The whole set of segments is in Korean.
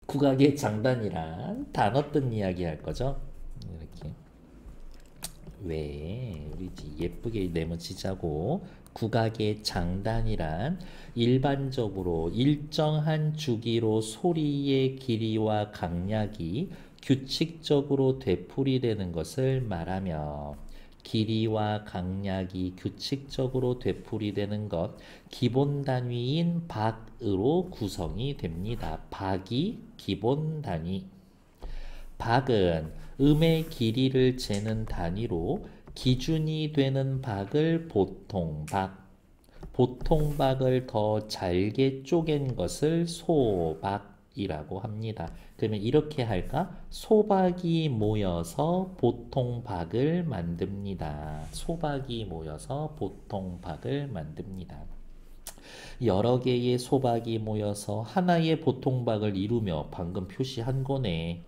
국악의 장단이란 단어 뜬 이야기 할 거죠. 이렇게 왜 우리 예쁘게 네모치자고. 국악의 장단이란 일반적으로 일정한 주기로 소리의 길이와 강약이 규칙적으로 되풀이되는 것을 말하며, 길이와 강약이 규칙적으로 되풀이되는 것, 기본 단위인 박으로 구성이 됩니다. 박이 기본 단위. 박은 음의 길이를 재는 단위로 기준이 되는 박을 보통박, 보통박을 더 잘게 쪼갠 것을 소박이라고 합니다. 그러면 이렇게 할까? 소박이 모여서 보통박을 만듭니다. 소박이 모여서 보통박을 만듭니다. 여러 개의 소박이 모여서 하나의 보통박을 이루며 방금 표시한 거네.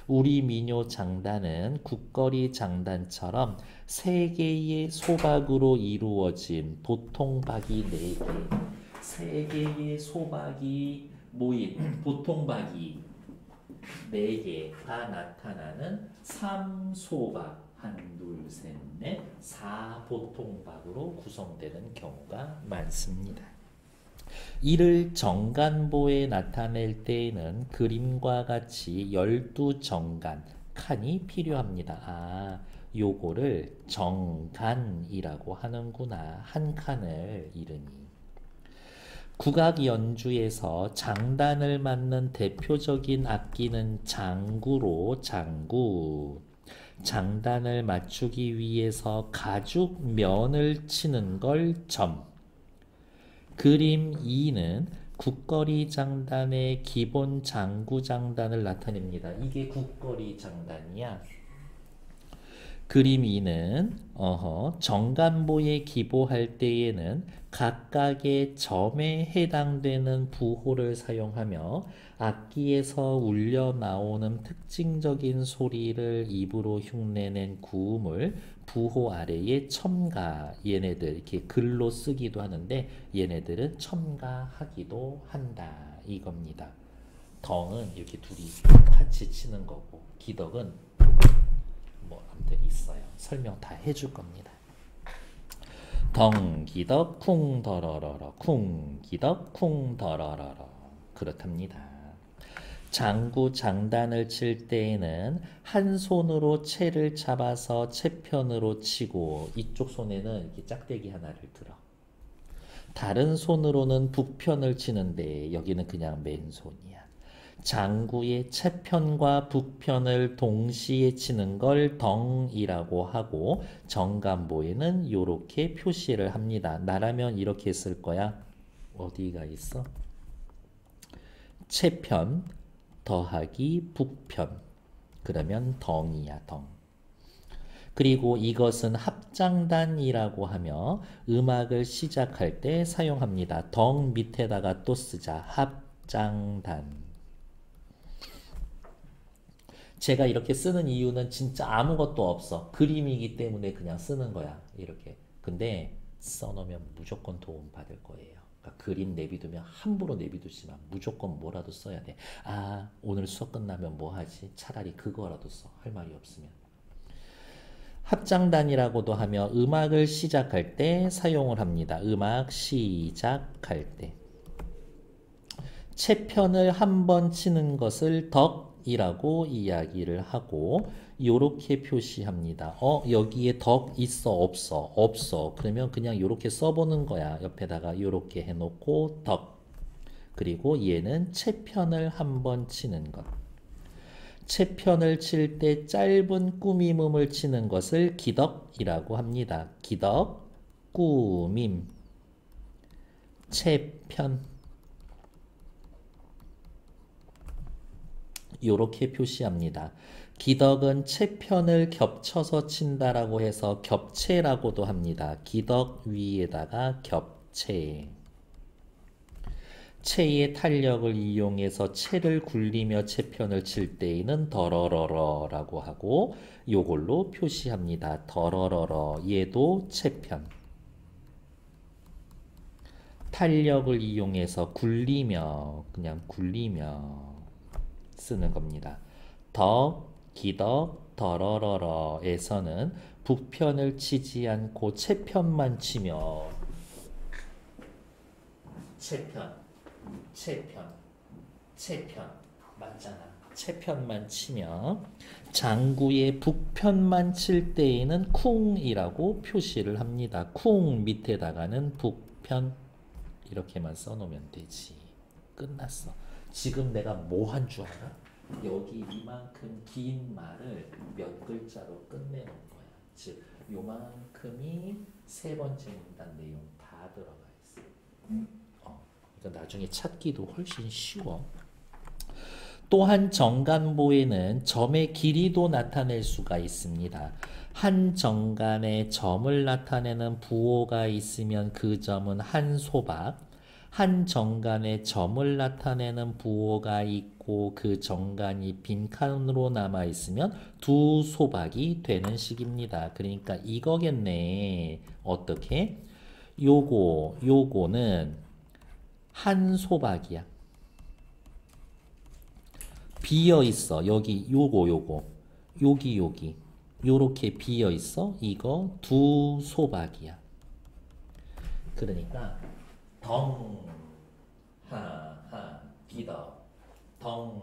우리 민요 장단은 국거리 장단처럼 세 개의 소박으로 이루어진 보통박이 네 개, 세 개의 소박이 모인 보통박이 네 개가 나타나는 삼소박, 한, 둘, 셋, 넷, 사보통박으로 구성되는 경우가 많습니다. 이를 정간보에 나타낼 때에는 그림과 같이 12정간 칸이 필요합니다. 아, 요거를 정간이라고 하는구나. 한 칸을 이르니. 국악 연주에서 장단을 맡는 대표적인 악기는 장구로, 장구. 장단을 맞추기 위해서 가죽 면을 치는 걸 점. 그림 2는 국거리 장단의 기본 장구 장단을 나타냅니다. 이게 국거리 장단이야. 그림 2는 정간보에 기보할 때에는 각각의 점에 해당되는 부호를 사용하며 악기에서 울려 나오는 특징적인 소리를 입으로 흉내낸 구음을 부호 아래에 첨가, 얘네들 이렇게 글로 쓰기도 하는데 얘네들은 첨가하기도 한다 이겁니다. 덩은 이렇게 둘이 같이 치는 거고, 기덕은 뭐 아무튼 있어요. 설명 다 해줄 겁니다. 덩기덕 쿵더러러러 쿵기덕 쿵더러러러 그렇답니다. 장구 장단을 칠 때에는 한 손으로 채를 잡아서 채편으로 치고, 이쪽 손에는 이렇게 짝대기 하나를 들어. 다른 손으로는 북편을 치는데 여기는 그냥 맨손이야. 장구의 채편과 북편을 동시에 치는 걸 덩이라고 하고, 정간보에는 이렇게 표시를 합니다. 나라면 이렇게 쓸 거야. 어디가 있어? 채편 더하기 북편. 그러면 덩이야, 덩. 그리고 이것은 합장단이라고 하며 음악을 시작할 때 사용합니다. 덩 밑에다가 또 쓰자. 합장단. 제가 이렇게 쓰는 이유는 진짜 아무것도 없어. 그림이기 때문에 그냥 쓰는 거야. 이렇게. 근데 써놓으면 무조건 도움 받을 거예요. 그러니까 그림 내비두면 함부로 내비두지 마. 무조건 뭐라도 써야 돼. 아, 오늘 수업 끝나면 뭐 하지? 차라리 그거라도 써. 할 말이 없으면. 합장단이라고도 하며 음악을 시작할 때 사용을 합니다. 음악 시작할 때. 채편을 한 번 치는 것을 덕이라고 이야기를 하고 요렇게 표시합니다. 여기에 덕 있어 없어? 없어. 그러면 그냥 요렇게 써보는 거야. 옆에다가 요렇게 해놓고 덕. 그리고 얘는 채편을 한 번 치는 것. 채편을 칠 때 짧은 꾸밈음을 치는 것을 기덕이라고 합니다. 기덕, 꾸밈, 채편. 이렇게 표시합니다. 기덕은 채편을 겹쳐서 친다라고 해서 겹채라고도 합니다. 기덕 위에다가 겹채. 채의 탄력을 이용해서 채를 굴리며 채편을 칠 때에는 더러러러라고 하고 요걸로 표시합니다. 더러러러. 얘도 채편. 탄력을 이용해서 굴리며, 그냥 굴리며. 쓰는 겁니다. 덕, 기덕, 더러러러에서는 북편을 치지 않고 채편만 치며 채편 맞잖아. 채편만 치며 장구의 북편만 칠 때에는 쿵이라고 표시를 합니다. 쿵 밑에다가는 북편 이렇게만 써놓으면 되지. 끝났어. 지금 내가 뭐 한 줄 알아? 여기 이만큼 긴 말을 몇 글자로 끝내놓은 거야. 즉 요만큼이 세 번째 문단 내용 다 들어가 있어. 그러니까 나중에 찾기도 훨씬 쉬워. 또한 정간보에는 점의 길이도 나타낼 수가 있습니다. 한 정간에 점을 나타내는 부호가 있으면 그 점은 한 소박, 한 정간에 점을 나타내는 부호가 있고 그 정간이 빈칸으로 남아 있으면 두 소박이 되는 식입니다. 그러니까 이거겠네. 어떻게? 요거는 한 소박이야. 비어 있어. 여기 요거 여기 요렇게 비어 있어. 이거 두 소박이야. 그러니까 덩 하하 기덕 덩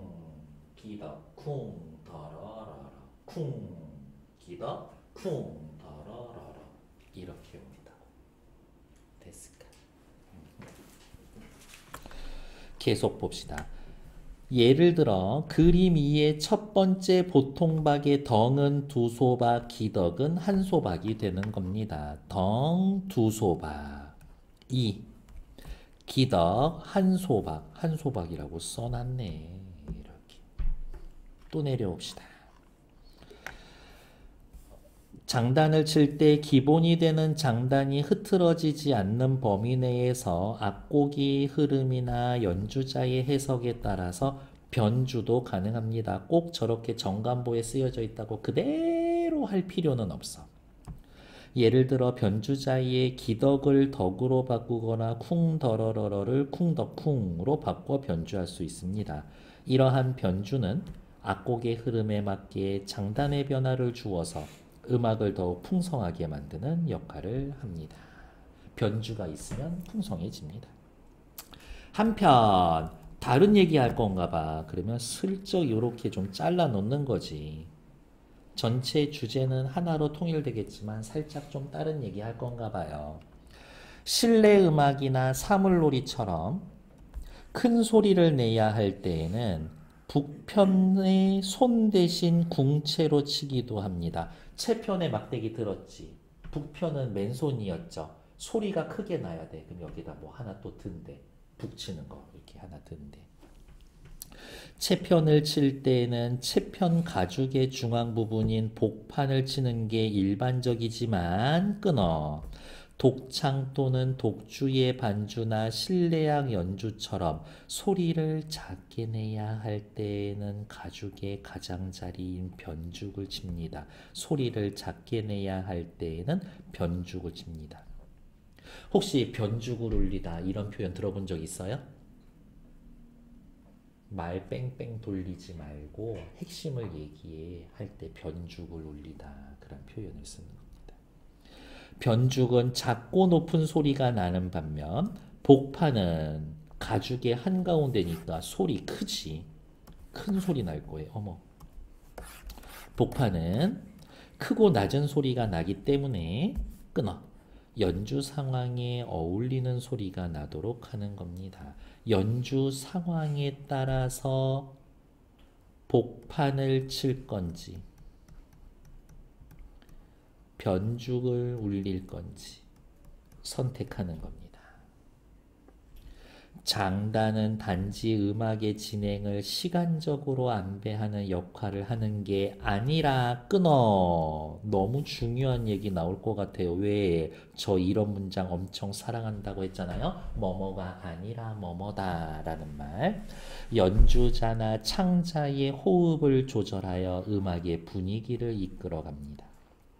기덕 쿵 더러러러 쿵 기덕 쿵 더러러러 이렇게 옵니다. 됐을까? 계속 봅시다. 예를 들어 그림 2의 첫 번째 보통박의 덩은 두 소박, 기덕은 한 소박이 되는 겁니다. 덩 두 소박 2 기덕 한 소박이라고 써놨네. 이렇게 또 내려옵시다. 장단을 칠 때 기본이 되는 장단이 흐트러지지 않는 범위 내에서 악곡의 흐름이나 연주자의 해석에 따라서 변주도 가능합니다. 꼭 저렇게 정간보에 쓰여져 있다고 그대로 할 필요는 없어. 예를 들어 변주자의 기덕을 덕으로 바꾸거나 쿵더러러러를 쿵덕쿵으로 바꿔 변주할 수 있습니다. 이러한 변주는 악곡의 흐름에 맞게 장단의 변화를 주어서 음악을 더욱 풍성하게 만드는 역할을 합니다. 변주가 있으면 풍성해집니다. 한편 다른 얘기할 건가 봐. 그러면 슬쩍 이렇게 좀 잘라 놓는 거지. 전체 주제는 하나로 통일되겠지만 살짝 좀 다른 얘기 할 건가 봐요. 실내 음악이나 사물놀이처럼 큰 소리를 내야 할 때에는 북편의 손 대신 궁체로 치기도 합니다. 채편의 막대기 들었지. 북편은 맨손이었죠. 소리가 크게 나야 돼. 그럼 여기다 뭐 하나 또 든대. 북치는 거 이렇게 하나 든대. 채편을 칠 때에는 채편 가죽의 중앙 부분인 복판을 치는 게 일반적이지만 끊어. 독창 또는 독주의 반주나 실내악 연주처럼 소리를 작게 내야 할 때에는 가죽의 가장자리인 변죽을 칩니다. 소리를 작게 내야 할 때에는 변죽을 칩니다. 혹시 변죽을 울리다 이런 표현 들어본 적 있어요? 말 뺑뺑 돌리지 말고 핵심을 얘기해 할 때 변죽을 울리다 그런 표현을 쓰는 겁니다. 변죽은 작고 높은 소리가 나는 반면 복판은 가죽의 한가운데니까 소리 크지. 큰 소리 날 거예요. 어머. 복판은 크고 낮은 소리가 나기 때문에 끊어. 연주 상황에 어울리는 소리가 나도록 하는 겁니다. 연주 상황에 따라서 복판을 칠 건지 변죽을 울릴 건지 선택하는 겁니다. 장단은 단지 음악의 진행을 시간적으로 안배하는 역할을 하는 게 아니라 끊어. 너무 중요한 얘기 나올 것 같아요. 왜? 저 이런 문장 엄청 사랑한다고 했잖아요. 뭐뭐가 아니라 뭐뭐다 라는 말. 연주자나 창자의 호흡을 조절하여 음악의 분위기를 이끌어 갑니다.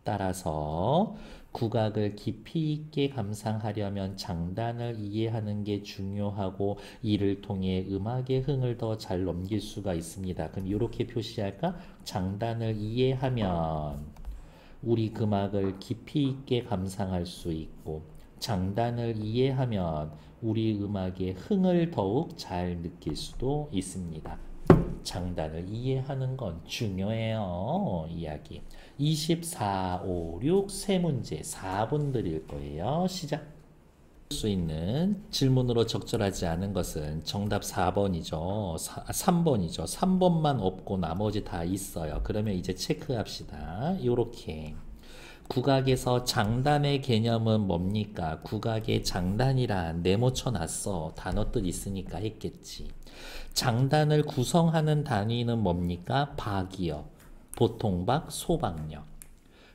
따라서 국악을 깊이 있게 감상하려면 장단을 이해하는 게 중요하고 이를 통해 음악의 흥을 더 잘 넘길 수가 있습니다. 그럼 이렇게 표시할까? 장단을 이해하면 우리 음악을 깊이 있게 감상할 수 있고 장단을 이해하면 우리 음악의 흥을 더욱 잘 느낄 수도 있습니다. 장단을 이해하는 건 중요해요. 이야기. 24, 5, 6 세 문제 4분 드릴 거예요. 시작. 수 있는 질문으로 적절하지 않은 것은 정답 4번이죠. 3번이죠. 3번만 없고 나머지 다 있어요. 그러면 이제 체크합시다. 요렇게. 국악에서 장단의 개념은 뭡니까? 국악의 장단이란 네모쳐 놨어. 단어 뜻 있으니까 했겠지. 장단을 구성하는 단위는 뭡니까? 박이요. 보통박, 소박력.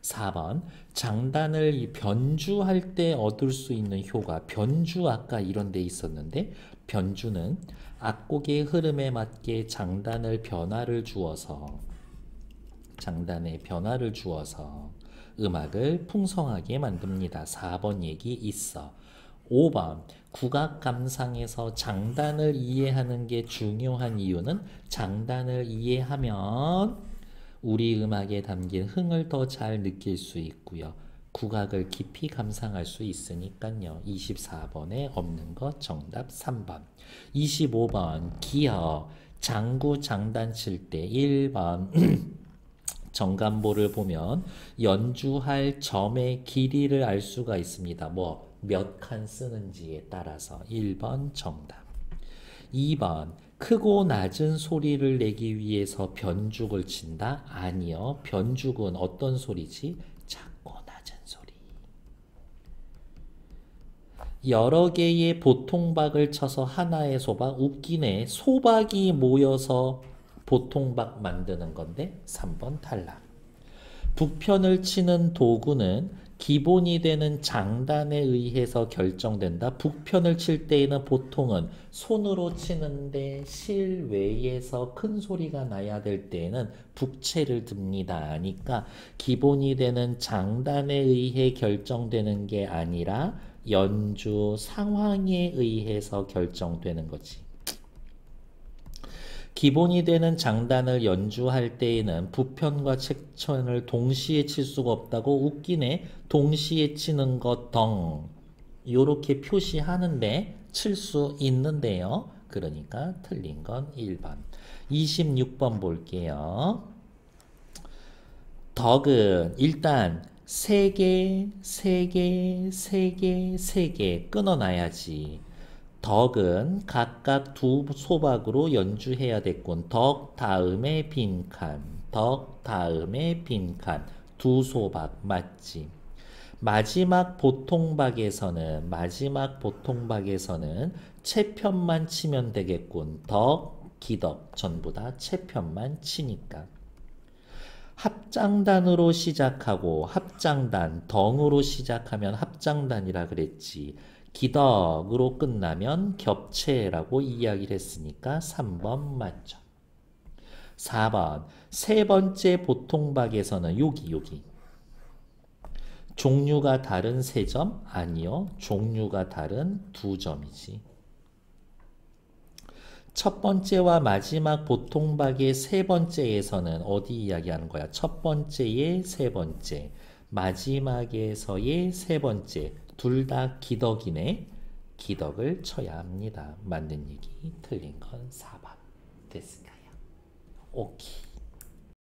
4번 장단을 변주할 때 얻을 수 있는 효과. 변주 아까 이런 데 있었는데 변주는 악곡의 흐름에 맞게 장단의 변화를 주어서 음악을 풍성하게 만듭니다. 4번 얘기 있어. 5번 국악 감상에서 장단을 이해하는 게 중요한 이유는 장단을 이해하면 우리 음악에 담긴 흥을 더 잘 느낄 수 있고요. 국악을 깊이 감상할 수 있으니까요. 24번에 없는 것 정답 3번. 25번 기어 장구 장단 칠 때 1번 정간보를 보면 연주할 점의 길이를 알 수가 있습니다. 뭐 몇 칸 쓰는지에 따라서 1번 정답. 2번 크고 낮은 소리를 내기 위해서 변죽을 친다? 아니요. 변죽은 어떤 소리지? 작고 낮은 소리. 여러 개의 보통박을 쳐서 하나의 소박. 웃기네. 소박이 모여서 보통박 만드는 건데 3번 탈락. 북편을 치는 도구는 기본이 되는 장단에 의해서 결정된다. 북편을 칠 때에는 보통은 손으로 치는데 실외에서 큰 소리가 나야 될 때에는 북채를 듭니다. 그러니까 기본이 되는 장단에 의해 결정되는 게 아니라 연주 상황에 의해서 결정되는 거지. 기본이 되는 장단을 연주할 때에는 부편과 책천을 동시에 칠 수가 없다고. 웃기네. 동시에 치는 것 덩 요렇게 표시하는데 칠 수 있는데요. 그러니까 틀린 건 1번. 26번 볼게요. 덕은 일단 3개, 3개, 3개, 3개 끊어놔야지. 덕은 각각 두 소박으로 연주해야 됐군. 덕 다음에 빈칸, 덕 다음에 빈칸, 두 소박 맞지? 마지막 보통박에서는 채편만 치면 되겠군. 덕, 기덕 전부 다 채편만 치니까. 합장단으로 시작하고 합장단, 덩으로 시작하면 합장단이라 그랬지. 기덕으로 끝나면 겹체라고 이야기를 했으니까 3번 맞죠. 4번 세 번째 보통박에서는 여기 종류가 다른 3점? 아니요. 종류가 다른 2점이지. 첫 번째와 마지막 보통박의 세 번째에서는 어디 이야기하는 거야? 첫 번째의 세 번째, 마지막에서의 세 번째, 둘 다 기덕이네. 기덕을 쳐야 합니다. 맞는 얘기, 틀린 건 4번. 됐을까요? 오케이.